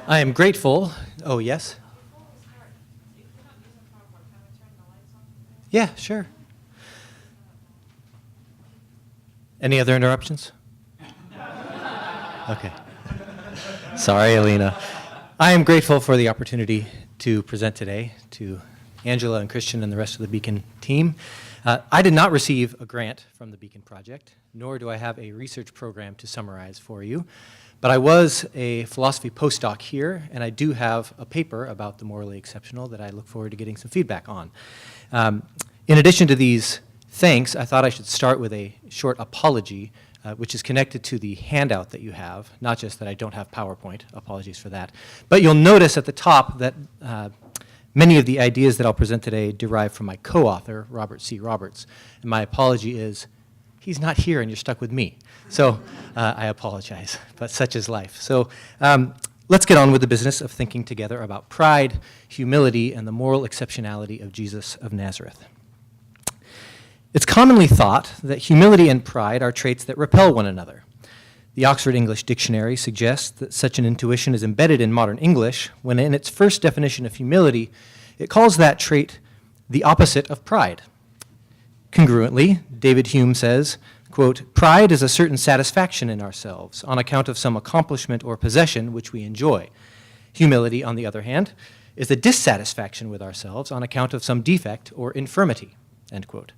I am grateful. Oh, yes? Yeah, sure. Any other interruptions? Okay. Sorry, Alina. I am grateful for the opportunity to present today to Angela and Christian and the rest of the Beacon team. I did not receive a grant from the Beacon Project, nor do I have a research program to summarize for you. But I was a philosophy postdoc here, and I do have a paper about the morally exceptional that I look forward to getting some feedback on. In addition to these thanks, I thought I should start with a short apology, which is connected to the handout that you have, not just that I don't have PowerPoint, apologies for that. But you'll notice at the top that many of the ideas that I'll present today derive from my co-author, Robert C. Roberts. And my apology is, he's not here and you're stuck with me. So I apologize, but such is life. So let's get on with the business of thinking together about pride, humility, and the moral exceptionality of Jesus of Nazareth. It's commonly thought that humility and pride are traits that repel one another. The Oxford English Dictionary suggests that such an intuition is embedded in modern English when in its first definition of humility, it calls that trait the opposite of pride. Congruently, David Hume says, quote, "Pride is a certain satisfaction in ourselves on account of some accomplishment or possession which we enjoy. Humility, on the other hand, is a dissatisfaction with ourselves on account of some defect or infirmity," end quote.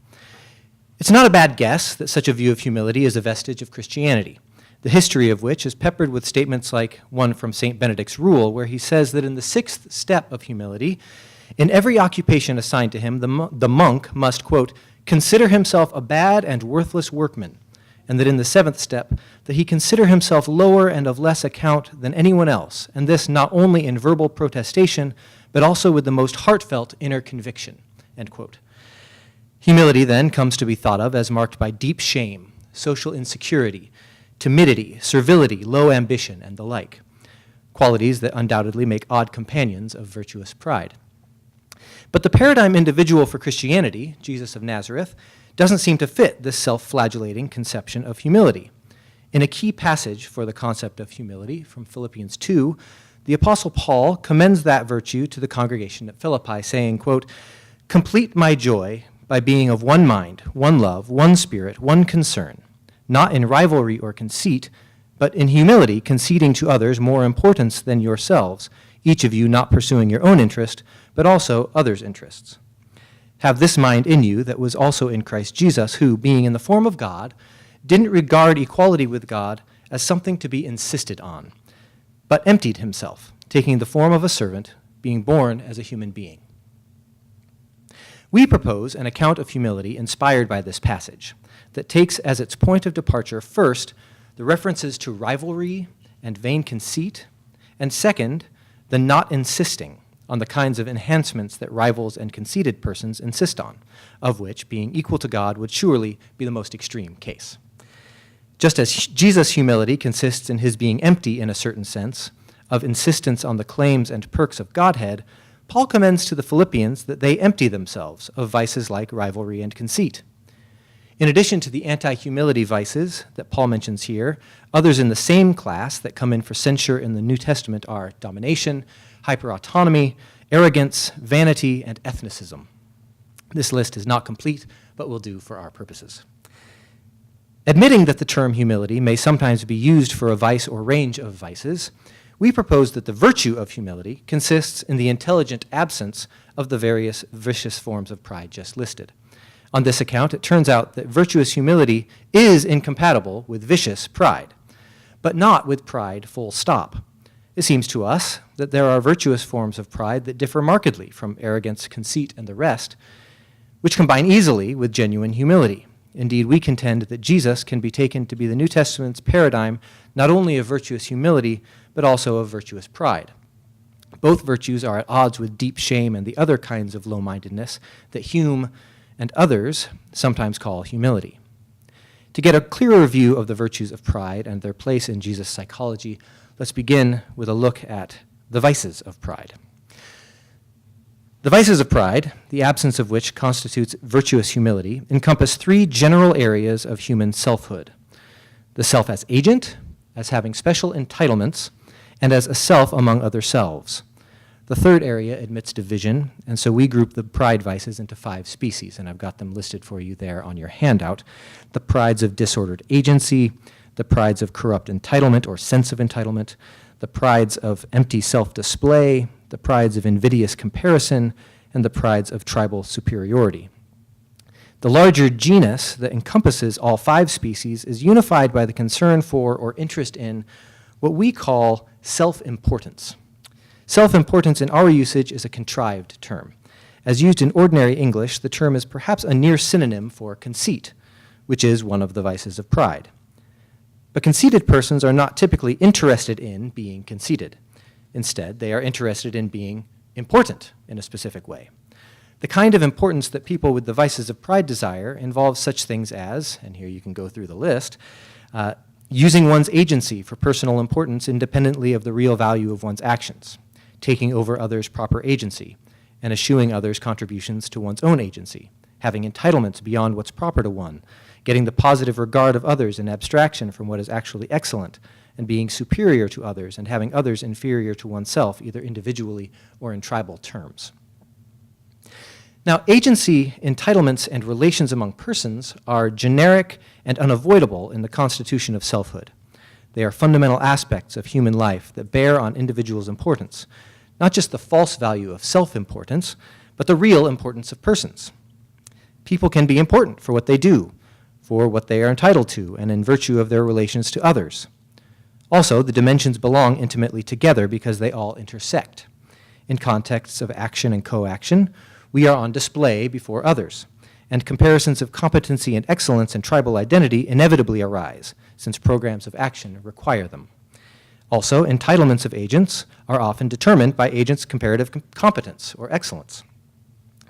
It's not a bad guess that such a view of humility is a vestige of Christianity, the history of which is peppered with statements like one from St. Benedict's Rule, where he says that in the sixth step of humility, in every occupation assigned to him, the monk must, quote, "consider himself a bad and worthless workman," and that in the seventh step, that he consider himself lower and of less account than anyone else, and this not only in verbal protestation, but also with the most heartfelt inner conviction, end quote. Humility, then, comes to be thought of as marked by deep shame, social insecurity, timidity, servility, low ambition, and the like, qualities that undoubtedly make odd companions of virtuous pride. But the paradigm individual for Christianity, Jesus of Nazareth, doesn't seem to fit this self-flagellating conception of humility. In a key passage for the concept of humility from Philippians 2, the Apostle Paul commends that virtue to the congregation at Philippi, saying, quote, "Complete my joy by being of one mind, one love, one spirit, one concern, not in rivalry or conceit, but in humility, conceding to others more importance than yourselves, each of you not pursuing your own interest, but also others' interests. Have this mind in you that was also in Christ Jesus, who, being in the form of God, didn't regard equality with God as something to be insisted on, but emptied himself, taking the form of a servant, being born as a human being." We propose an account of humility inspired by this passage that takes as its point of departure, first, the references to rivalry and vain conceit, and second, the not insisting on the kinds of enhancements that rivals and conceited persons insist on, of which being equal to God would surely be the most extreme case. Just as Jesus' humility consists in his being empty in a certain sense, of insistence on the claims and perks of Godhead, Paul commends to the Philippians that they empty themselves of vices like rivalry and conceit. In addition to the anti-humility vices that Paul mentions here, others in the same class that come in for censure in the New Testament are domination, hyperautonomy, arrogance, vanity, and ethnicism. This list is not complete, but will do for our purposes. Admitting that the term humility may sometimes be used for a vice or range of vices, we propose that the virtue of humility consists in the intelligent absence of the various vicious forms of pride just listed. On this account, it turns out that virtuous humility is incompatible with vicious pride, but not with pride full stop. It seems to us that there are virtuous forms of pride that differ markedly from arrogance, conceit, and the rest, which combine easily with genuine humility. Indeed, we contend that Jesus can be taken to be the New Testament's paradigm not only of virtuous humility, but also of virtuous pride. Both virtues are at odds with deep shame and the other kinds of low-mindedness that Hume and others sometimes call humility. To get a clearer view of the virtues of pride and their place in Jesus' psychology, let's begin with a look at the vices of pride. The vices of pride, the absence of which constitutes virtuous humility, encompass three general areas of human selfhood: the self as agent, as having special entitlements, and as a self among other selves. The third area admits division, and so we group the pride vices into 5 species, and I've got them listed for you there on your handout. The prides of disordered agency, the prides of corrupt entitlement or sense of entitlement, the prides of empty self-display, the prides of invidious comparison, and the prides of tribal superiority. The larger genus that encompasses all 5 species is unified by the concern for or interest in what we call self-importance. Self-importance in our usage is a contrived term. As used in ordinary English, the term is perhaps a near synonym for conceit, which is one of the vices of pride. But conceited persons are not typically interested in being conceited. Instead, they are interested in being important in a specific way. The kind of importance that people with the vices of pride desire involves such things as, and here you can go through the list, using one's agency for personal importance independently of the real value of one's actions, taking over others' proper agency, and eschewing others' contributions to one's own agency, having entitlements beyond what's proper to one, getting the positive regard of others in abstraction from what is actually excellent, and being superior to others and having others inferior to oneself, either individually or in tribal terms. Now, agency, entitlements, and relations among persons are generic and unavoidable in the constitution of selfhood. They are fundamental aspects of human life that bear on individuals' importance, not just the false value of self-importance, but the real importance of persons. People can be important for what they do, for what they are entitled to, and in virtue of their relations to others. Also, the dimensions belong intimately together because they all intersect. In contexts of action and co-action, we are on display before others, and comparisons of competency and excellence and tribal identity inevitably arise, since programs of action require them. Also, entitlements of agents are often determined by agents' comparative competence or excellence.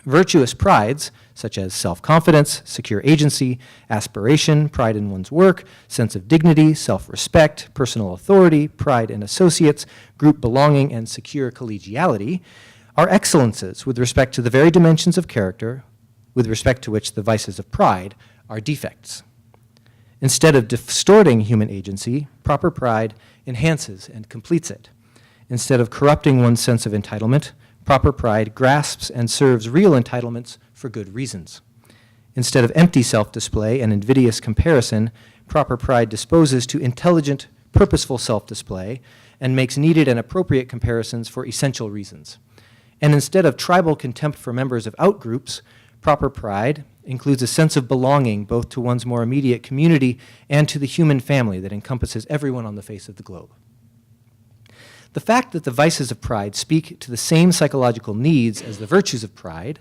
Virtuous prides, such as self-confidence, secure agency, aspiration, pride in one's work, sense of dignity, self-respect, personal authority, pride in associates, group belonging, and secure collegiality, are excellences with respect to the very dimensions of character with respect to which the vices of pride are defects. Instead of distorting human agency, proper pride enhances and completes it. Instead of corrupting one's sense of entitlement, proper pride grasps and serves real entitlements for good reasons. Instead of empty self-display and invidious comparison, proper pride disposes to intelligent, purposeful self-display and makes needed and appropriate comparisons for essential reasons. And instead of tribal contempt for members of outgroups, proper pride includes a sense of belonging both to one's more immediate community and to the human family that encompasses everyone on the face of the globe. The fact that the vices of pride speak to the same psychological needs as the virtues of pride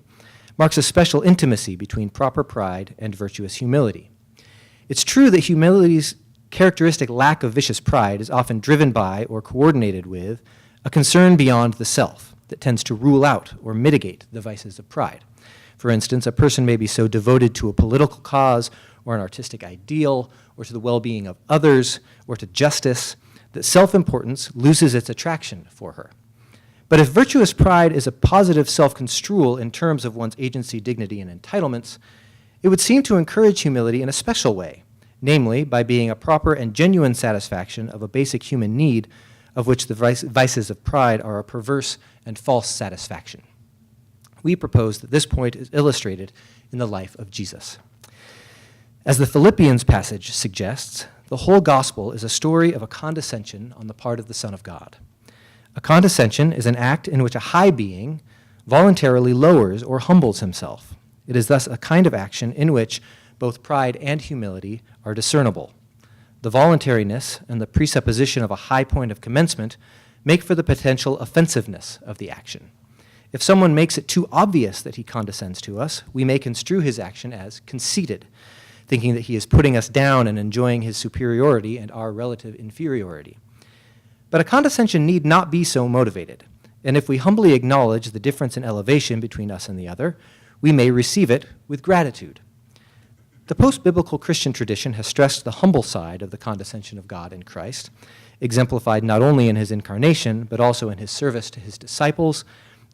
marks a special intimacy between proper pride and virtuous humility. It's true that humility's characteristic lack of vicious pride is often driven by or coordinated with a concern beyond the self that tends to rule out or mitigate the vices of pride. For instance, a person may be so devoted to a political cause or an artistic ideal or to the well-being of others or to justice that self-importance loses its attraction for her. But if virtuous pride is a positive self-construal in terms of one's agency, dignity, and entitlements, it would seem to encourage humility in a special way, namely by being a proper and genuine satisfaction of a basic human need of which the vices of pride are a perverse and false satisfaction. We propose that this point is illustrated in the life of Jesus. As the Philippians passage suggests, the whole gospel is a story of a condescension on the part of the Son of God. A condescension is an act in which a high being voluntarily lowers or humbles himself. It is thus a kind of action in which both pride and humility are discernible. The voluntariness and the presupposition of a high point of commencement make for the potential offensiveness of the action. If someone makes it too obvious that he condescends to us, we may construe his action as conceited, thinking that he is putting us down and enjoying his superiority and our relative inferiority. But a condescension need not be so motivated, and if we humbly acknowledge the difference in elevation between us and the other, we may receive it with gratitude. The post-biblical Christian tradition has stressed the humble side of the condescension of God in Christ, exemplified not only in his incarnation, but also in his service to his disciples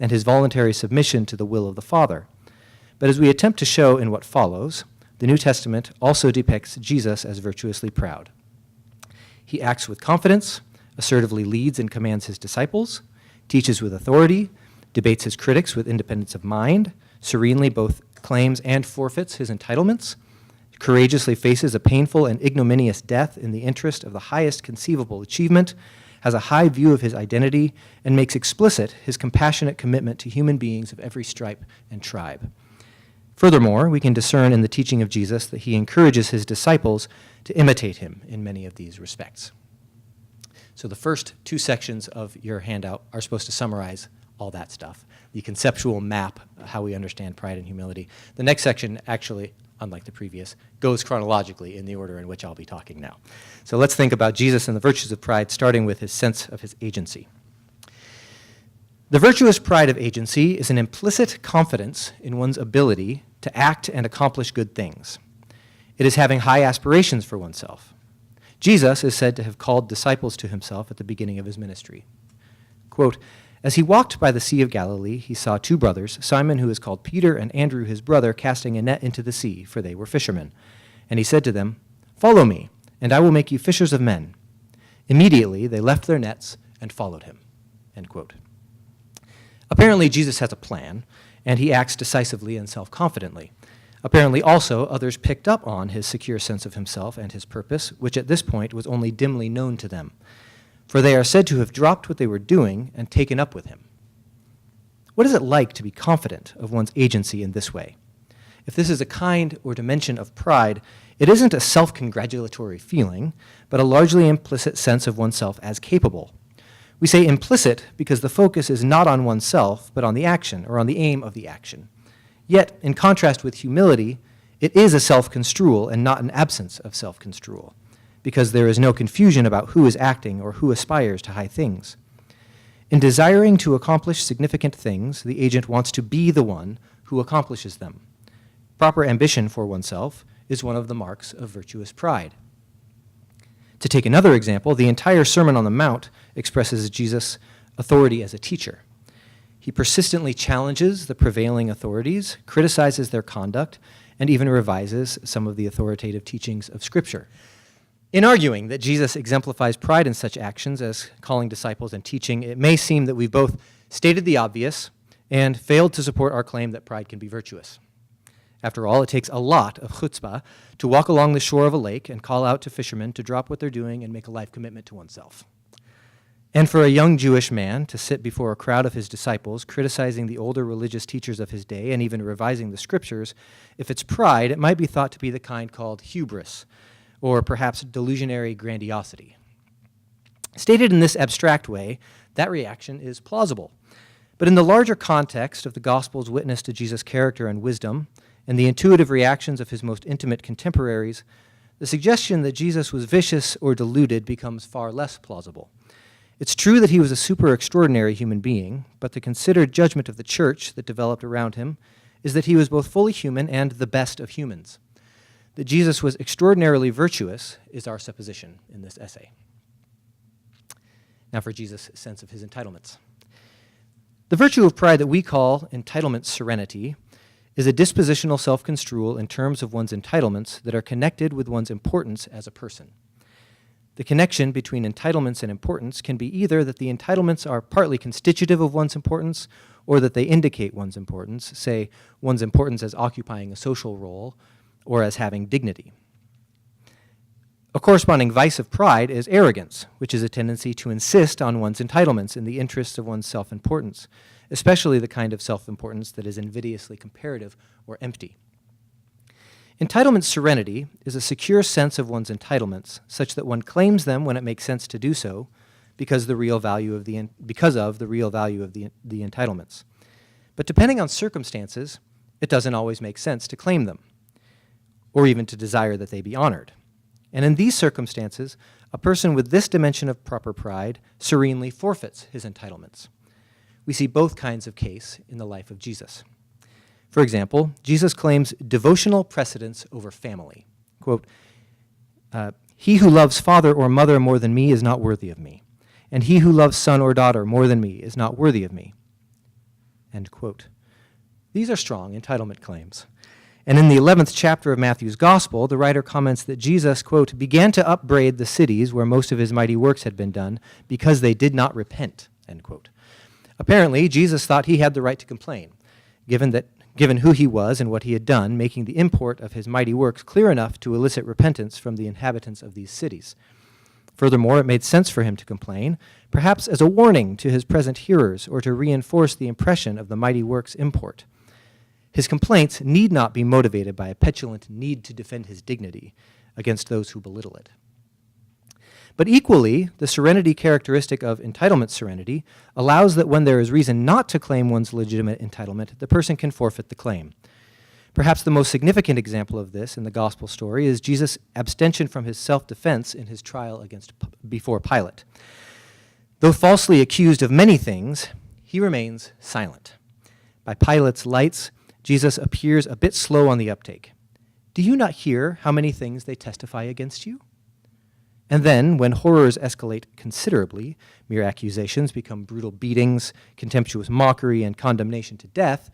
and his voluntary submission to the will of the Father. But as we attempt to show in what follows, the New Testament also depicts Jesus as virtuously proud. He acts with confidence, assertively leads and commands his disciples, teaches with authority, debates his critics with independence of mind, serenely both claims and forfeits his entitlements, courageously faces a painful and ignominious death in the interest of the highest conceivable achievement, has a high view of his identity, and makes explicit his compassionate commitment to human beings of every stripe and tribe. Furthermore, we can discern in the teaching of Jesus that he encourages his disciples to imitate him in many of these respects. So the first two sections of your handout are supposed to summarize all that stuff, the conceptual map, how we understand pride and humility. The next section actually, unlike the previous, goes chronologically in the order in which I'll be talking now. So let's think about Jesus and the virtues of pride, starting with his sense of his agency. The virtuous pride of agency is an implicit confidence in one's ability to act and accomplish good things. It is having high aspirations for oneself. Jesus is said to have called disciples to himself at the beginning of his ministry. Quote, "As he walked by the Sea of Galilee, he saw two brothers, Simon, who is called Peter, and Andrew, his brother, casting a net into the sea, for they were fishermen. And he said to them, 'Follow me, and I will make you fishers of men.' Immediately they left their nets and followed him." End quote. Apparently, Jesus has a plan, and he acts decisively and self-confidently. Apparently, also, others picked up on his secure sense of himself and his purpose, which at this point was only dimly known to them. For they are said to have dropped what they were doing and taken up with him. What is it like to be confident of one's agency in this way? If this is a kind or dimension of pride, it isn't a self-congratulatory feeling, but a largely implicit sense of oneself as capable. We say implicit because the focus is not on oneself, but on the action, or on the aim of the action. Yet, in contrast with humility, it is a self-construal and not an absence of self-construal, because there is no confusion about who is acting or who aspires to high things. In desiring to accomplish significant things, the agent wants to be the one who accomplishes them. Proper ambition for oneself is one of the marks of virtuous pride. To take another example, the entire Sermon on the Mount expresses Jesus' authority as a teacher. He persistently challenges the prevailing authorities, criticizes their conduct, and even revises some of the authoritative teachings of Scripture. In arguing that Jesus exemplifies pride in such actions as calling disciples and teaching, it may seem that we've both stated the obvious and failed to support our claim that pride can be virtuous. After all, it takes a lot of chutzpah to walk along the shore of a lake and call out to fishermen to drop what they're doing and make a life commitment to oneself. And for a young Jewish man to sit before a crowd of his disciples, criticizing the older religious teachers of his day and even revising the Scriptures, if it's pride, it might be thought to be the kind called hubris, or perhaps delusionary grandiosity. Stated in this abstract way, that reaction is plausible. But in the larger context of the Gospel's witness to Jesus' character and wisdom, and the intuitive reactions of his most intimate contemporaries, the suggestion that Jesus was vicious or deluded becomes far less plausible. It's true that he was a super extraordinary human being, but the considered judgment of the church that developed around him is that he was both fully human and the best of humans. That Jesus was extraordinarily virtuous is our supposition in this essay. Now for Jesus' sense of his entitlements. The virtue of pride that we call entitlement serenity is a dispositional self-construal in terms of one's entitlements that are connected with one's importance as a person. The connection between entitlements and importance can be either that the entitlements are partly constitutive of one's importance or that they indicate one's importance, say one's importance as occupying a social role or as having dignity. A corresponding vice of pride is arrogance, which is a tendency to insist on one's entitlements in the interests of one's self-importance, especially the kind of self-importance that is invidiously comparative or empty. Entitlement serenity is a secure sense of one's entitlements, such that one claims them when it makes sense to do so, because of the real value of the entitlements. But depending on circumstances, it doesn't always make sense to claim them, or even to desire that they be honored. And in these circumstances, a person with this dimension of proper pride serenely forfeits his entitlements. We see both kinds of case in the life of Jesus. For example, Jesus claims devotional precedence over family. Quote, "He who loves father or mother more than me is not worthy of me, and he who loves son or daughter more than me is not worthy of me." End quote. These are strong entitlement claims. And in the 11th chapter of Matthew's Gospel, the writer comments that Jesus, quote, began to upbraid the cities where most of his mighty works had been done because they did not repent, end quote. Apparently, Jesus thought he had the right to complain, given who he was and what he had done, making the import of his mighty works clear enough to elicit repentance from the inhabitants of these cities. Furthermore, it made sense for him to complain, perhaps as a warning to his present hearers or to reinforce the impression of the mighty works' import. His complaints need not be motivated by a petulant need to defend his dignity against those who belittle it. But equally, the serenity characteristic of entitlement serenity allows that when there is reason not to claim one's legitimate entitlement, the person can forfeit the claim. Perhaps the most significant example of this in the gospel story is Jesus' abstention from his self-defense in his trial before Pilate. Though falsely accused of many things, he remains silent. By Pilate's lights, Jesus appears a bit slow on the uptake. Do you not hear how many things they testify against you? And then, when horrors escalate considerably, mere accusations become brutal beatings, contemptuous mockery, and condemnation to death,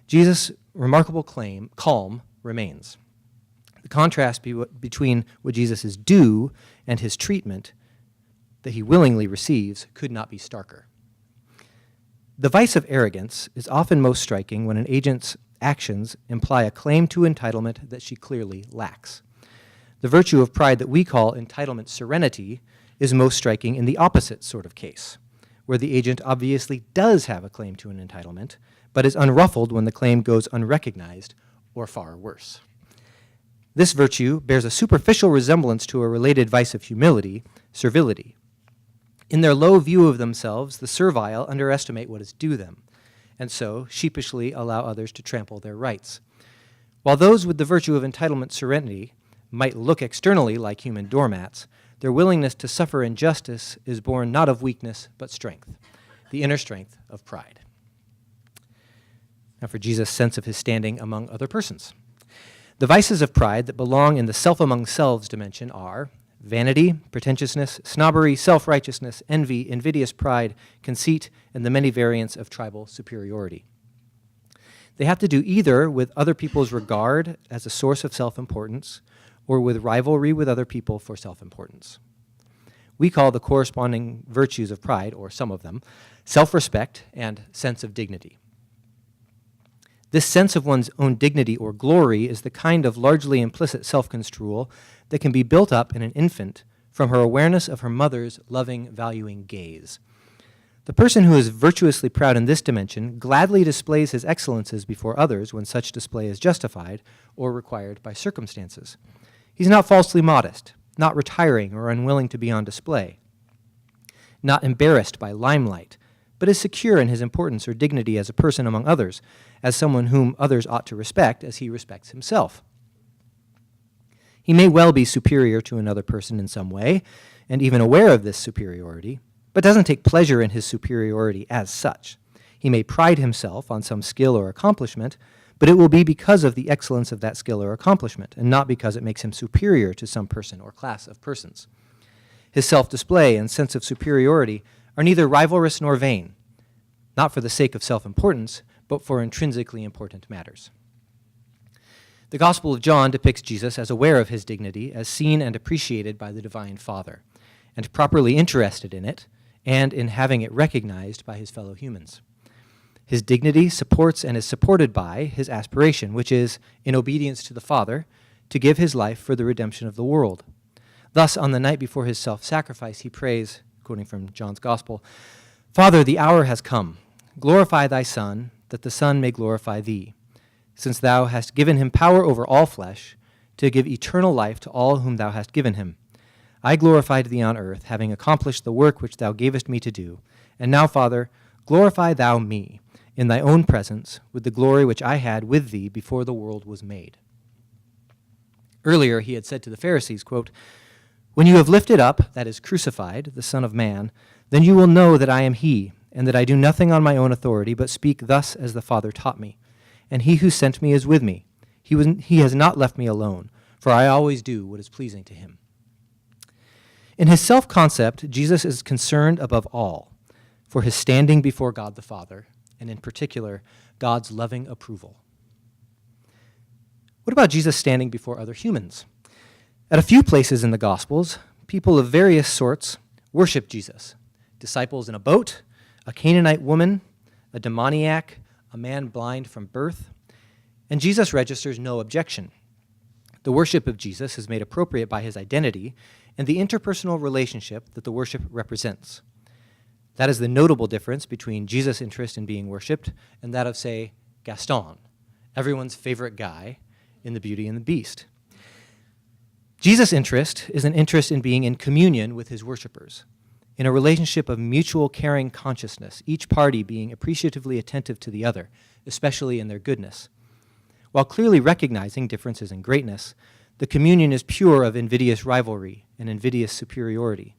Jesus' remarkable calm remains. The contrast between what Jesus is due and his treatment that he willingly receives could not be starker. The vice of arrogance is often most striking when an agent's actions imply a claim to entitlement that she clearly lacks. The virtue of pride that we call entitlement serenity is most striking in the opposite sort of case, where the agent obviously does have a claim to an entitlement, but is unruffled when the claim goes unrecognized, or far worse. This virtue bears a superficial resemblance to a related vice of humility, servility. In their low view of themselves, the servile underestimate what is due them, and so sheepishly allow others to trample their rights. While those with the virtue of entitlement serenity might look externally like human doormats, their willingness to suffer injustice is born not of weakness, but strength, the inner strength of pride. Now for Jesus' sense of his standing among other persons. The vices of pride that belong in the self among selves dimension are vanity, pretentiousness, snobbery, self-righteousness, envy, invidious pride, conceit, and the many variants of tribal superiority. They have to do either with other people's regard as a source of self-importance or with rivalry with other people for self-importance. We call the corresponding virtues of pride, or some of them, self-respect and sense of dignity. This sense of one's own dignity or glory is the kind of largely implicit self-construal that can be built up in an infant from her awareness of her mother's loving, valuing gaze. The person who is virtuously proud in this dimension gladly displays his excellences before others when such display is justified or required by circumstances. He's not falsely modest, not retiring or unwilling to be on display, not embarrassed by limelight, but is secure in his importance or dignity as a person among others, as someone whom others ought to respect as he respects himself. He may well be superior to another person in some way, and even aware of this superiority, but doesn't take pleasure in his superiority as such. He may pride himself on some skill or accomplishment, but it will be because of the excellence of that skill or accomplishment, and not because it makes him superior to some person or class of persons. His self-display and sense of superiority are neither rivalrous nor vain, not for the sake of self-importance, but for intrinsically important matters. The Gospel of John depicts Jesus as aware of his dignity, as seen and appreciated by the Divine Father, and properly interested in it, and in having it recognized by his fellow humans. His dignity supports and is supported by his aspiration, which is, in obedience to the Father, to give his life for the redemption of the world. Thus, on the night before his self-sacrifice, he prays, quoting from John's Gospel, "Father, the hour has come. Glorify thy Son, that the Son may glorify thee, since thou hast given him power over all flesh, to give eternal life to all whom thou hast given him. I glorified thee on earth, having accomplished the work which thou gavest me to do. And now, Father, glorify thou me in thy own presence with the glory which I had with thee before the world was made." Earlier he had said to the Pharisees, quote, "When you have lifted up, that is crucified, the Son of Man, then you will know that I am he, and that I do nothing on my own authority, but speak thus as the Father taught me. And he who sent me is with me. He has not left me alone, for I always do what is pleasing to him." In his self-concept, Jesus is concerned above all for his standing before God the Father, and in particular, God's loving approval. What about Jesus standing before other humans? At a few places in the Gospels, people of various sorts worship Jesus. Disciples in a boat, a Canaanite woman, a demoniac, a man blind from birth. And Jesus registers no objection. The worship of Jesus is made appropriate by his identity and the interpersonal relationship that the worship represents. That is the notable difference between Jesus' interest in being worshipped and that of, say, Gaston, everyone's favorite guy in The Beauty and the Beast. Jesus' interest is an interest in being in communion with his worshipers, in a relationship of mutual caring consciousness, each party being appreciatively attentive to the other, especially in their goodness. While clearly recognizing differences in greatness, the communion is pure of invidious rivalry and invidious superiority.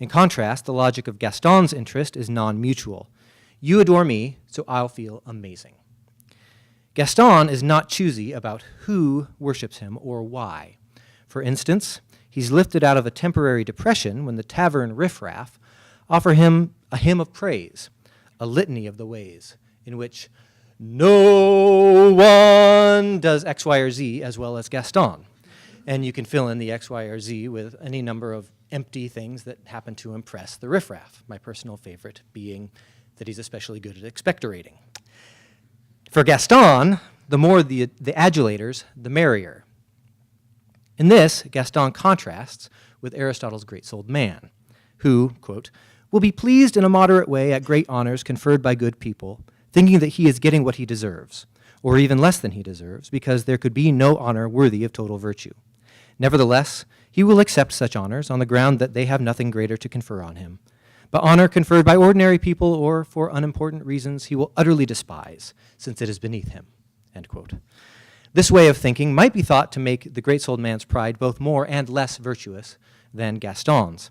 In contrast, the logic of Gaston's interest is non-mutual. You adore me, so I'll feel amazing. Gaston is not choosy about who worships him or why. For instance, he's lifted out of a temporary depression when the tavern riffraff offer him a hymn of praise, a litany of the ways in which no one does X, Y, or Z as well as Gaston. And you can fill in the X, Y, or Z with any number of empty things that happen to impress the riffraff, my personal favorite being that he's especially good at expectorating. For Gaston, the more the adulators, the merrier. In this, Gaston contrasts with Aristotle's great-souled man, who, quote, will be pleased in a moderate way at great honors conferred by good people, thinking that he is getting what he deserves, or even less than he deserves, because there could be no honor worthy of total virtue. Nevertheless, he will accept such honors on the ground that they have nothing greater to confer on him. But honor conferred by ordinary people or for unimportant reasons he will utterly despise, since it is beneath him, end quote. This way of thinking might be thought to make the great-souled man's pride both more and less virtuous than Gaston's.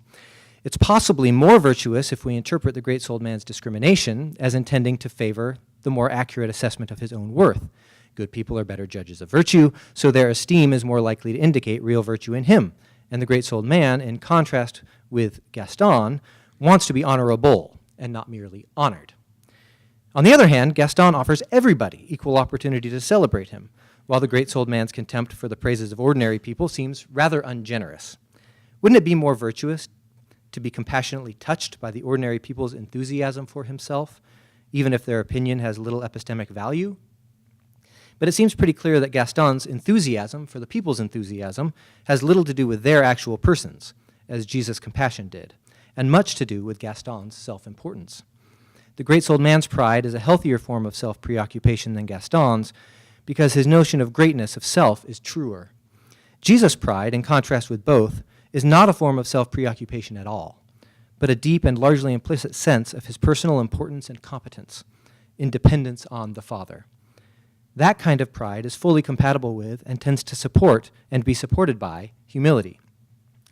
It's possibly more virtuous if we interpret the great-souled man's discrimination as intending to favor the more accurate assessment of his own worth. Good people are better judges of virtue, so their esteem is more likely to indicate real virtue in him. And the great-souled man, in contrast with Gaston, wants to be honorable and not merely honored. On the other hand, Gaston offers everybody equal opportunity to celebrate him, while the great-souled man's contempt for the praises of ordinary people seems rather ungenerous. Wouldn't it be more virtuous to be compassionately touched by the ordinary people's enthusiasm for himself, even if their opinion has little epistemic value? But it seems pretty clear that Gaston's enthusiasm for the people's enthusiasm has little to do with their actual persons, as Jesus' compassion did, and much to do with Gaston's self-importance. The great-souled man's pride is a healthier form of self-preoccupation than Gaston's, because his notion of greatness of self is truer. Jesus' pride, in contrast with both, is not a form of self-preoccupation at all, but a deep and largely implicit sense of his personal importance and competence, in dependence on the Father. That kind of pride is fully compatible with and tends to support and be supported by humility.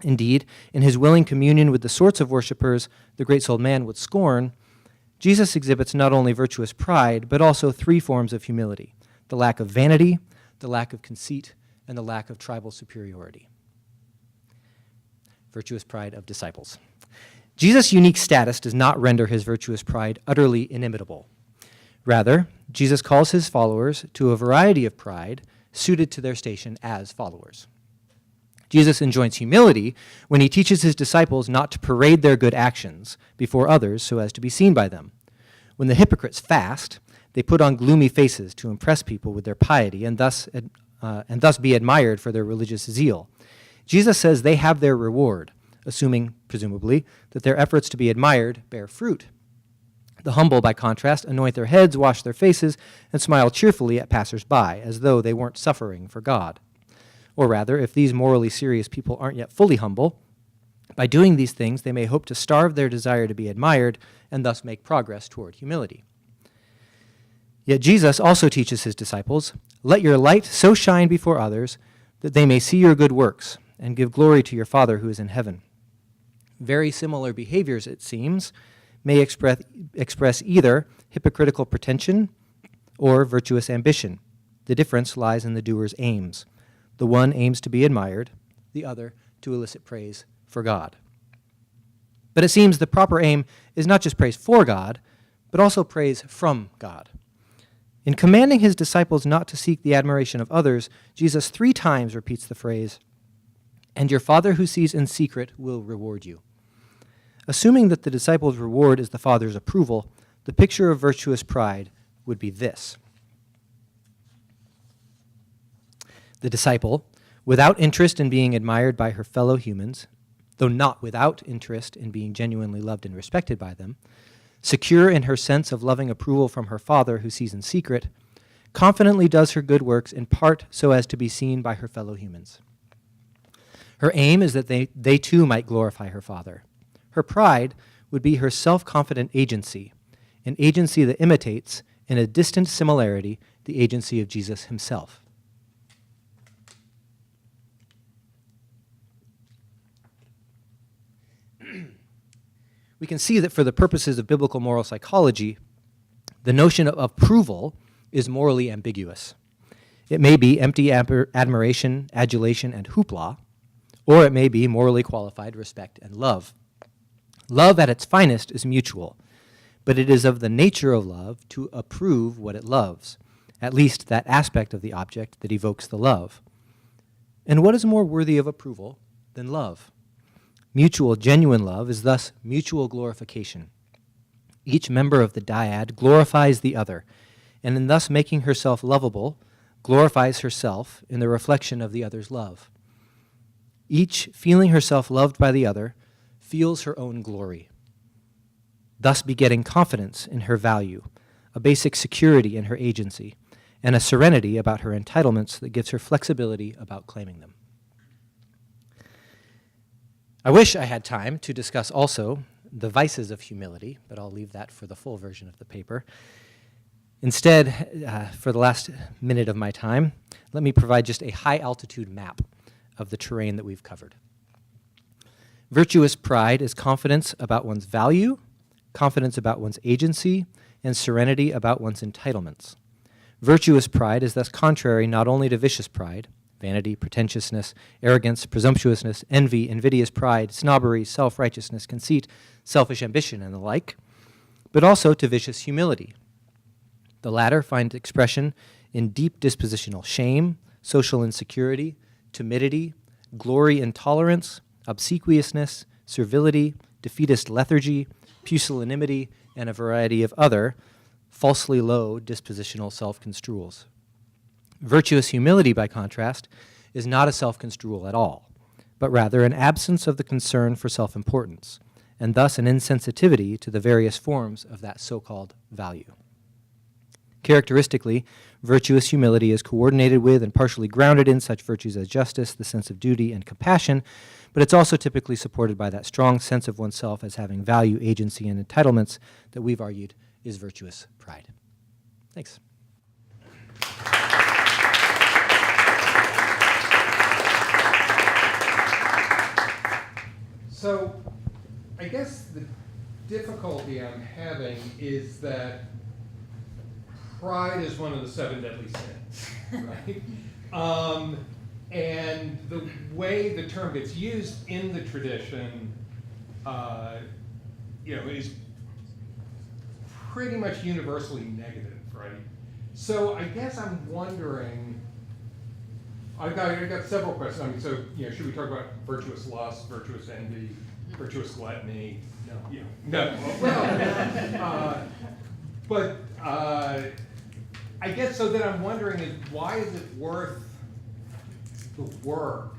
Indeed, in his willing communion with the sorts of worshipers the great-souled man would scorn, Jesus exhibits not only virtuous pride, but also three forms of humility: the lack of vanity, the lack of conceit, and the lack of tribal superiority. Virtuous pride of disciples. Jesus' unique status does not render his virtuous pride utterly inimitable. Rather, Jesus calls his followers to a variety of pride suited to their station as followers. Jesus enjoins humility when he teaches his disciples not to parade their good actions before others so as to be seen by them. When the hypocrites fast, they put on gloomy faces to impress people with their piety and thus be admired for their religious zeal. Jesus says they have their reward, assuming, presumably, that their efforts to be admired bear fruit. The humble, by contrast, anoint their heads, wash their faces, and smile cheerfully at passers-by, as though they weren't suffering for God. Or rather, if these morally serious people aren't yet fully humble, by doing these things they may hope to starve their desire to be admired and thus make progress toward humility. Yet Jesus also teaches his disciples, "Let your light so shine before others that they may see your good works and give glory to your Father who is in heaven." Very similar behaviors, it seems, may express either hypocritical pretension or virtuous ambition. The difference lies in the doer's aims. The one aims to be admired, the other to elicit praise for God. But it seems the proper aim is not just praise for God, but also praise from God. In commanding his disciples not to seek the admiration of others, Jesus 3 times repeats the phrase, "And your Father who sees in secret will reward you." Assuming that the disciples' reward is the Father's approval, the picture of virtuous pride would be this. The disciple, without interest in being admired by her fellow humans, though not without interest in being genuinely loved and respected by them, secure in her sense of loving approval from her Father who sees in secret, confidently does her good works in part so as to be seen by her fellow humans. Her aim is that they too might glorify her Father. Her pride would be her self-confident agency, an agency that imitates, in a distant similarity, the agency of Jesus himself. We can see that for the purposes of biblical moral psychology, the notion of approval is morally ambiguous. It may be empty admiration, adulation, and hoopla, or it may be morally qualified respect and love. Love at its finest is mutual, but it is of the nature of love to approve what it loves, at least that aspect of the object that evokes the love. And what is more worthy of approval than love? Mutual, genuine love is thus mutual glorification. Each member of the dyad glorifies the other, and in thus making herself lovable, glorifies herself in the reflection of the other's love. Each, feeling herself loved by the other, feels her own glory, thus begetting confidence in her value, a basic security in her agency, and a serenity about her entitlements that gives her flexibility about claiming them. I wish I had time to discuss also the vices of humility, but I'll leave that for the full version of the paper. Instead, for the last minute of my time, let me provide just a high-altitude map of the terrain that we've covered. Virtuous pride is confidence about one's value, confidence about one's agency, and serenity about one's entitlements. Virtuous pride is thus contrary not only to vicious pride, vanity, pretentiousness, arrogance, presumptuousness, envy, invidious pride, snobbery, self-righteousness, conceit, selfish ambition, and the like, but also to vicious humility. The latter finds expression in deep dispositional shame, social insecurity, timidity, glory intolerance, obsequiousness, servility, defeatist lethargy, pusillanimity, and a variety of other falsely low dispositional self-construals. Virtuous humility, by contrast, is not a self-construal at all, but rather an absence of the concern for self-importance, and thus an insensitivity to the various forms of that so-called value. Characteristically, virtuous humility is coordinated with and partially grounded in such virtues as justice, the sense of duty, and compassion, but it's also typically supported by that strong sense of oneself as having value, agency, and entitlements that we've argued is virtuous pride. Thanks. So, I guess the difficulty I'm having is that pride is one of the 7 deadly sins, right? And the way the term gets used in the tradition, is pretty much universally negative, right? So I guess I'm wondering. I've got several questions. I mean, so should we talk about virtuous lust, virtuous envy, virtuous gluttony? No. Well, but I guess so. Then I'm wondering is why is it worth the work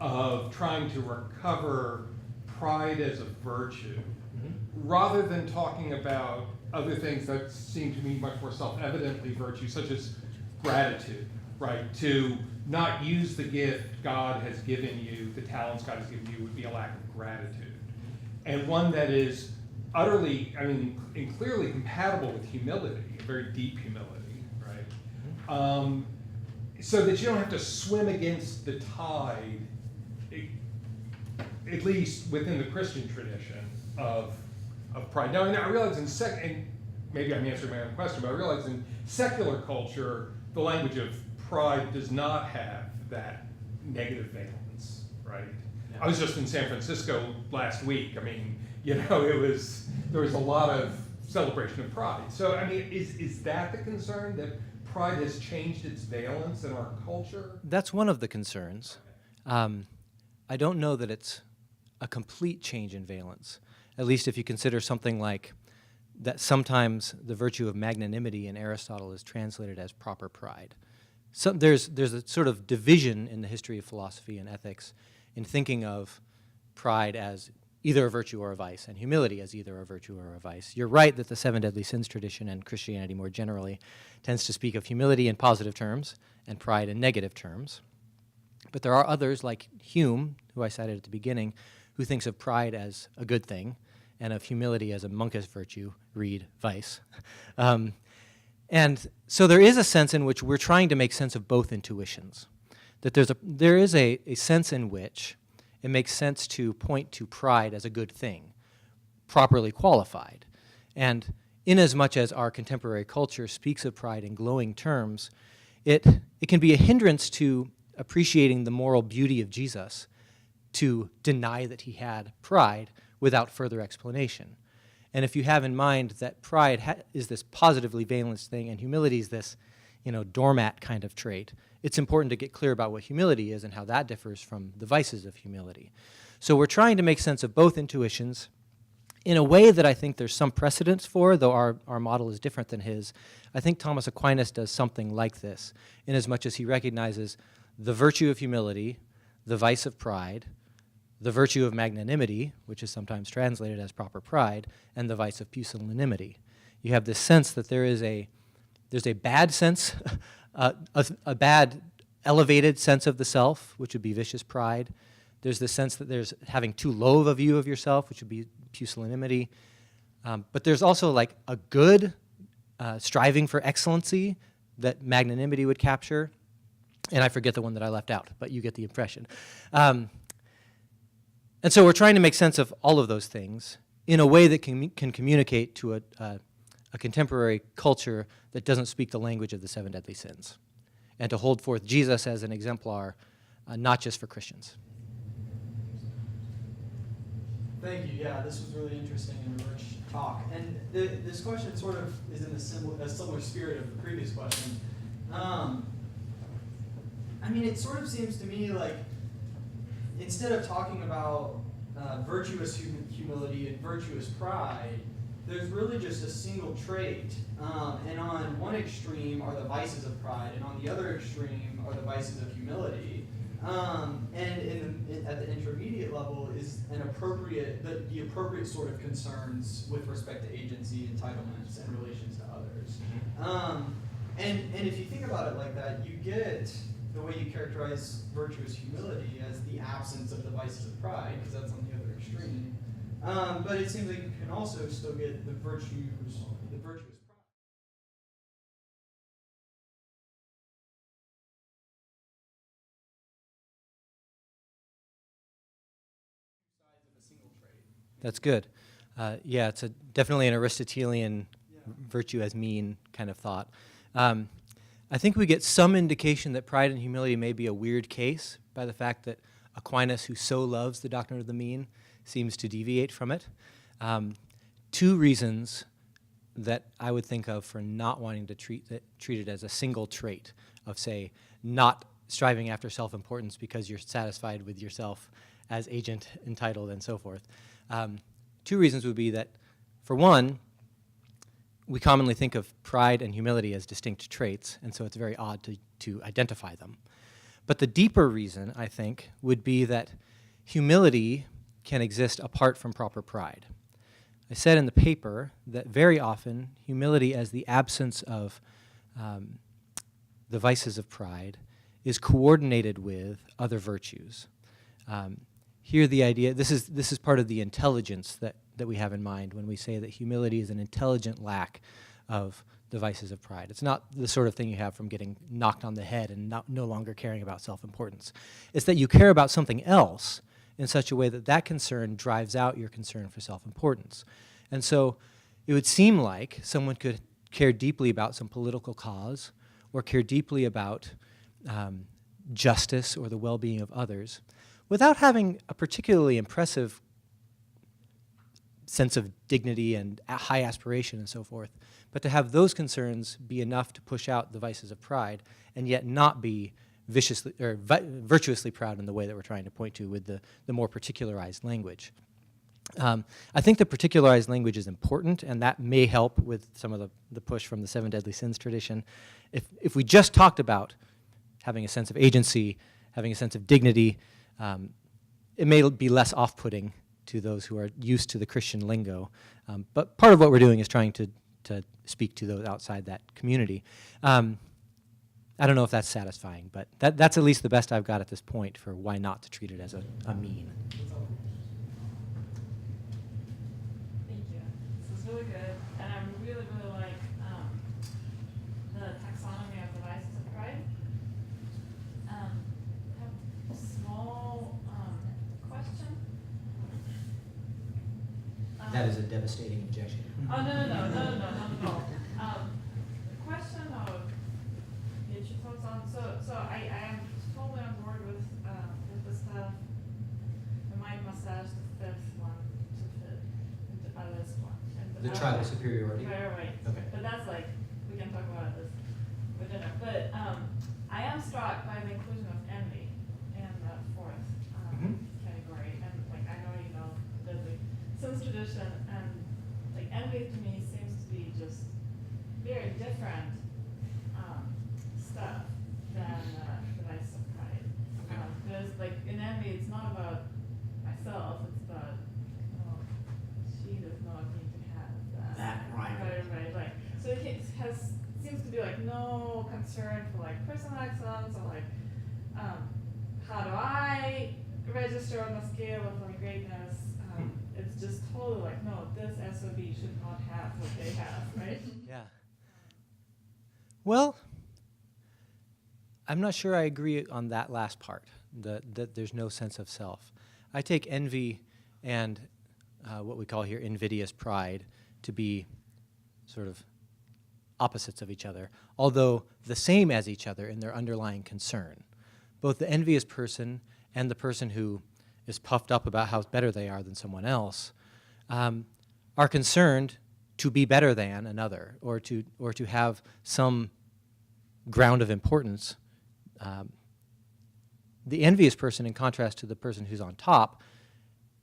of trying to recover pride as a virtue, rather than talking about other things that seem to me much more self-evidently virtue, such as gratitude. Right, to not use the gift God has given you, the talents God has given you, would be a lack of gratitude. And one that is utterly, and clearly compatible with humility, a very deep humility, right? So that you don't have to swim against the tide, at least within the Christian tradition of pride. Now, I realize and maybe I'm answering my own question, but I realize in secular culture, the language of pride does not have that negative valence, right? Yeah. I was just in San Francisco last week. I mean, there was a lot of celebration of pride. So, I mean, is that the concern, that pride has changed its valence in our culture? That's one of the concerns. I don't know that it's a complete change in valence, at least if you consider something like that sometimes the virtue of magnanimity in Aristotle is translated as proper pride. So there's a sort of division in the history of philosophy and ethics in thinking of pride as either a virtue or a vice, and humility as either a virtue or a vice. You're right that the seven deadly sins tradition and Christianity more generally tends to speak of humility in positive terms and pride in negative terms. But there are others, like Hume, who I cited at the beginning, who thinks of pride as a good thing and of humility as a monkish virtue, read vice. And so there is a sense in which we're trying to make sense of both intuitions. That there is a sense in which it makes sense to point to pride as a good thing, properly qualified. And inasmuch as our contemporary culture speaks of pride in glowing terms, it can be a hindrance to appreciating the moral beauty of Jesus to deny that he had pride without further explanation. And if you have in mind that pride is this positively valenced thing and humility is this, doormat kind of trait, it's important to get clear about what humility is and how that differs from the vices of humility. So we're trying to make sense of both intuitions in a way that I think there's some precedence for, though our model is different than his. I think Thomas Aquinas does something like this, inasmuch as he recognizes the virtue of humility, the vice of pride, the virtue of magnanimity, which is sometimes translated as proper pride, and the vice of pusillanimity. You have this sense that there's a bad sense, a bad elevated sense of the self, which would be vicious pride. There's this sense that there's having too low of a view of yourself, which would be pusillanimity. But there's also like a good striving for excellency that magnanimity would capture. And I forget the one that I left out, but you get the impression. And so we're trying to make sense of all of those things in a way that can communicate to a contemporary culture that doesn't speak the language of the seven deadly sins, and to hold forth Jesus as an exemplar, not just for Christians. Thank you. Yeah, this was really interesting and a rich talk. And this question sort of is in a similar spirit of the previous question. It sort of seems to me like instead of talking about virtuous humility and virtuous pride, there's really just a single trait. And on one extreme are the vices of pride, and on the other extreme are the vices of humility. And at the intermediate level is the appropriate sort of concerns with respect to agency, entitlements, and relations to others. And if you think about it like that, you get the way you characterize virtuous humility as the absence of the vices of pride, because that's on the other extreme. But it seems like you can also still get the virtuous pride. That's good. It's definitely an Aristotelian virtue as mean kind of thought. I think we get some indication that pride and humility may be a weird case by the fact that Aquinas, who so loves the doctrine of the mean, seems to deviate from it. Two reasons that I would think of for not wanting to treat it as a single trait of, say, not striving after self-importance because you're satisfied with yourself as agent, entitled, and so forth. Two reasons would be that, for one, we commonly think of pride and humility as distinct traits, and so it's very odd to identify them. But the deeper reason, I think, would be that humility can exist apart from proper pride. I said in the paper that very often humility as the absence of the vices of pride is coordinated with other virtues. Here the idea, this is part of the intelligence that we have in mind when we say that humility is an intelligent lack of the vices of pride. It's not the sort of thing you have from getting knocked on the head and no longer caring about self-importance. It's that you care about something else in such a way that concern drives out your concern for self-importance. And so it would seem like someone could care deeply about some political cause or care deeply about justice or the well-being of others without having a particularly impressive sense of dignity and high aspiration and so forth, but to have those concerns be enough to push out the vices of pride and yet not be viciously or virtuously proud in the way that we're trying to point to with the more particularized language. I think the particularized language is important, and that may help with some of the push from the Seven Deadly Sins tradition. If we just talked about having a sense of agency, having a sense of dignity, it may be less off-putting to those who are used to the Christian lingo. But part of what we're doing is trying to speak to those outside that community. I don't know if that's satisfying, but that's at least the best I've got at this point for why not to treat it as a mean. Thank you. This is really good, and I really, really like the taxonomy of the vices of pride. I have a small question. That is a devastating objection. Oh, no, not at all. Question of get your thoughts on. So I am totally on board with the stuff. We might massage the fifth one to fit into this one. And The tribal superiority? Right. Okay. But that's like, we can talk about this for dinner. But I am struck by the inclusion of envy in the fourth category. And like, I know you know the Sins tradition, and like envy to me seems to be just very different stuff than the vice of pride. Because like in envy, it's not about myself; it's about she does not need to have that. Right. So it seems to be like no concern for like personal excellence or like how do I register on the scale of like greatness. It's just totally like, no, this SOB should not have what they have, right? Yeah. Well, I'm not sure I agree on that last part, that there's no sense of self. I take envy and what we call here invidious pride to be sort of opposites of each other, although the same as each other in their underlying concern. Both the envious person and the person who is puffed up about how better they are than someone else are concerned to be better than another or to have some ground of importance. The envious person, in contrast to the person who's on top,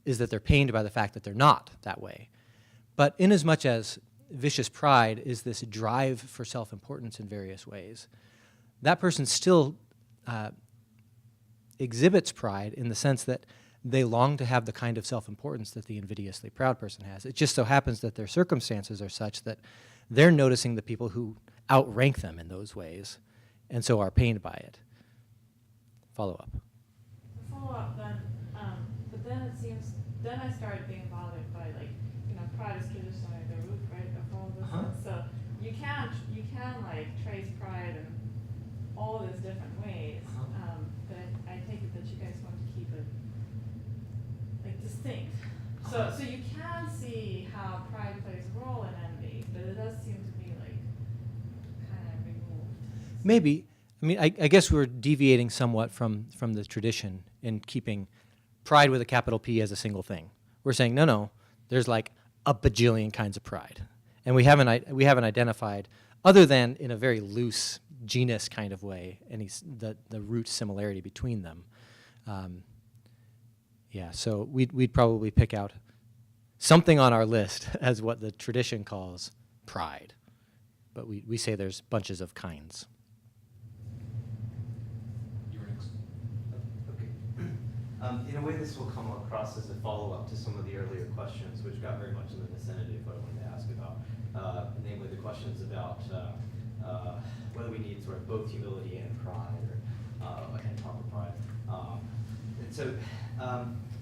is that they're pained by the fact that they're not that way. But inasmuch as vicious pride is this drive for self-importance in various ways, that person still exhibits pride in the sense that they long to have the kind of self-importance that the invidiously proud person has. It just so happens that their circumstances are such that they're noticing the people who outrank them in those ways, and so are pained by it. Follow up. Follow up then, but then it seems, then I started being bothered by like, pride is traditionally the root, right, of all this. So you can like trace pride in all these different ways, but I take it that you guys want to keep it like distinct. So you can see how pride plays a role in envy, but it does seem to be like kind of removed. Maybe. I mean, I guess we're deviating somewhat from the tradition in keeping pride with a capital P as a single thing. We're saying, no, there's like a bajillion kinds of pride. And we haven't identified, other than in a very loose genus kind of way, the root similarity between them. So we'd probably pick out something on our list as what the tradition calls pride. But we say there's bunches of kinds. You were next. Okay. In a way, this will come across as a follow-up to some of the earlier questions, which got very much in the vicinity of what I wanted to ask about, namely the questions about whether we need sort of both humility and pride, or and proper pride. And so,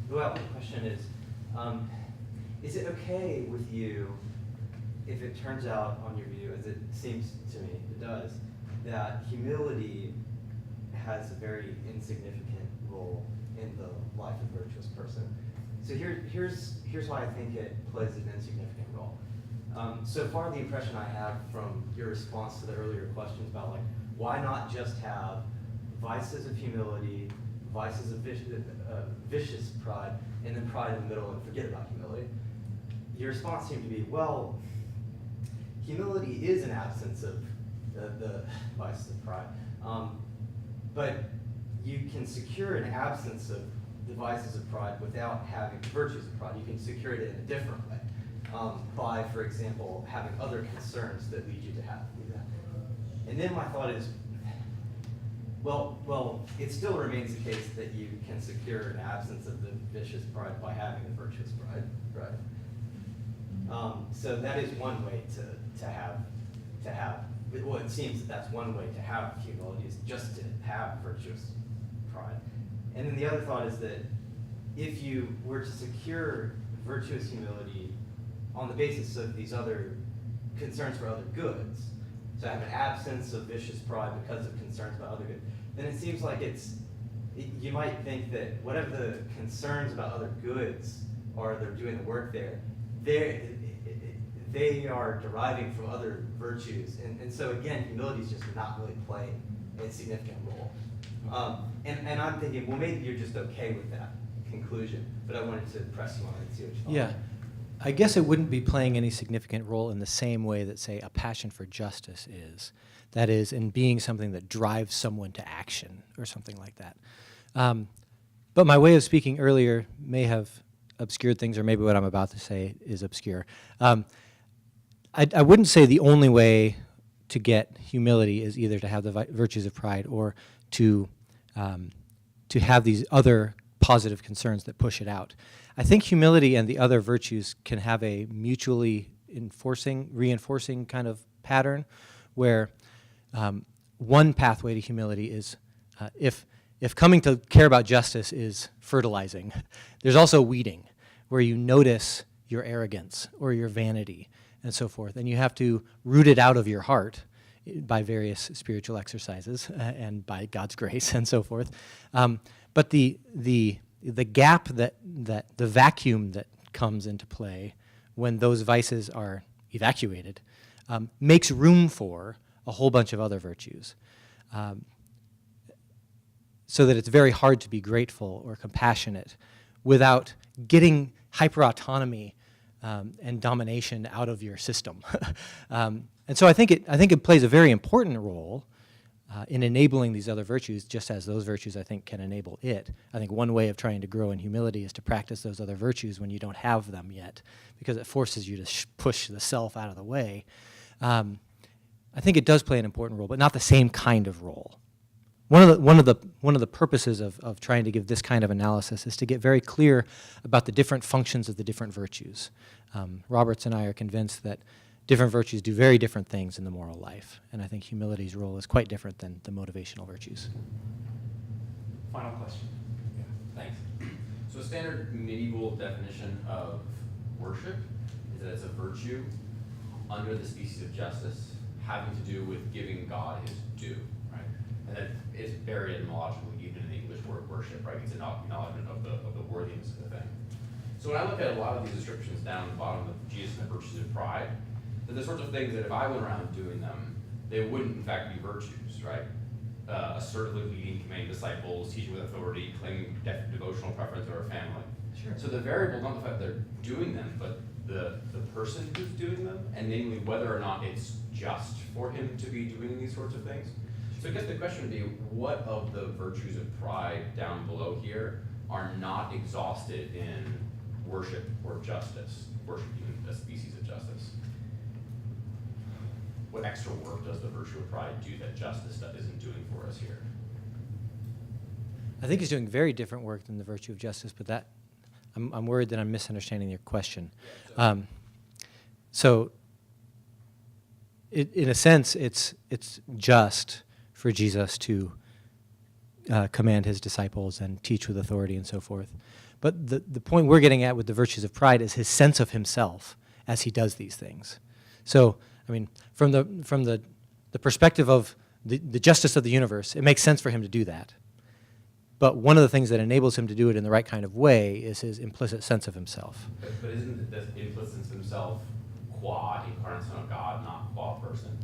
the question is it okay with you if it turns out, on your view, as it seems to me it does, that humility has a very insignificant role in the life of a virtuous person? So here's why I think it plays an insignificant role. So far, the impression I have from your response to the earlier questions about like why not just have vices of humility, vices of vicious pride, and then pride in the middle, and forget about humility. your response seemed to be, well, humility is an absence of the vices of pride. But you can secure an absence of the vices of pride without having the virtues of pride. You can secure it in a different way. By, for example, having other concerns that lead you to have that. And then my thought is, well, it still remains the case that you can secure an absence of the vicious pride by having the virtuous pride, right? So that is one way to have. Well, it seems that that's one way to have humility, is just to have virtuous pride. And then the other thought is that if you were to secure virtuous humility on the basis of these other concerns for other goods, so have an absence of vicious pride because of concerns about other goods, then it seems like you might think that whatever the concerns about other goods are, they're doing the work there, they are deriving from other virtues. And so again, humility is just not really playing a significant role. And I'm thinking, well, maybe you're just okay with that conclusion, but I wanted to press you on it and see what you thought. Yeah. I guess it wouldn't be playing any significant role in the same way that, say, a passion for justice is. That is, in being something that drives someone to action or something like that. But my way of speaking earlier may have obscured things, or maybe what I'm about to say is obscure. I wouldn't say the only way to get humility is either to have the virtues of pride or to have these other positive concerns that push it out. I think humility and the other virtues can have a mutually reinforcing kind of pattern where one pathway to humility is if coming to care about justice is fertilizing, there's also weeding, where you notice your arrogance or your vanity and so forth, and you have to root it out of your heart by various spiritual exercises and by God's grace and so forth. But the gap the vacuum that comes into play when those vices are evacuated makes room for a whole bunch of other virtues. So that it's very hard to be grateful or compassionate without getting hyper-autonomy and domination out of your system. And so I think it plays a very important role in enabling these other virtues, just as those virtues, I think, can enable it. I think one way of trying to grow in humility is to practice those other virtues when you don't have them yet, because it forces you to push the self out of the way. I think it does play an important role, but not the same kind of role. One of the purposes of trying to give this kind of analysis is to get very clear about the different functions of the different virtues. Roberts and I are convinced that different virtues do very different things in the moral life, and I think humility's role is quite different than the motivational virtues. Final question. Yeah, thanks. So a standard medieval definition of worship is that it's a virtue under the species of justice having to do with giving God his due, right? And that is buried etymologically even in the English word worship, right? It's an acknowledgement of the worthiness of the thing. So when I look at a lot of these descriptions down at the bottom of Jesus and the virtues of pride, they're the sorts of things that if I went around doing them, they wouldn't in fact be virtues, right? Assertively leading, commanding disciples, teaching with authority, claiming devotional preference over family. Sure. So the variable is not the fact that they're doing them, but the person who's doing them, and namely whether or not it's just for him to be doing these sorts of things. So I guess the question would be, what of the virtues of pride down below here are not exhausted in worship or justice, worship even a species of justice? What extra work does the virtue of pride do that justice isn't doing for us here? I think he's doing very different work than the virtue of justice, but that I'm worried that I'm misunderstanding your question. So in a sense, it's just for Jesus to command his disciples and teach with authority and so forth. But the point we're getting at with the virtues of pride is his sense of himself as he does these things. So, I mean, from the perspective of the justice of the universe, it makes sense for him to do that. But one of the things that enables him to do it in the right kind of way is his implicit sense of himself. But isn't the implicit sense of himself qua incarnate Son of God, not qua person?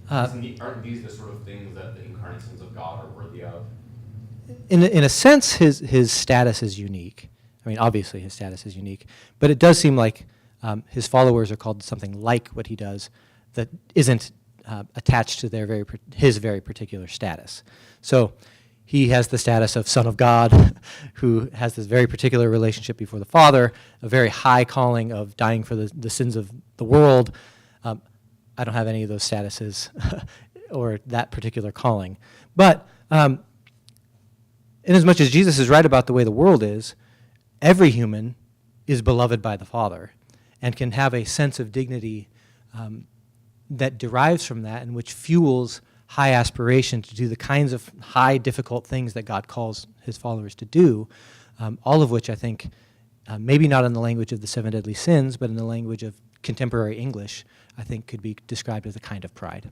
Aren't these the sort of things that the incarnate sons of God are worthy of? In a sense, his status is unique. I mean, obviously his status is unique, but it does seem like his followers are called something like what he does that isn't attached to his very particular status. So he has the status of Son of God, who has this very particular relationship before the Father, a very high calling of dying for the sins of the world. I don't have any of those statuses or that particular calling. But inasmuch as Jesus is right about the way the world is, every human is beloved by the Father and can have a sense of dignity that derives from that and which fuels high aspiration to do the kinds of high, difficult things that God calls his followers to do, all of which I think, maybe not in the language of the 7 deadly sins, but in the language of contemporary English, I think could be described as a kind of pride.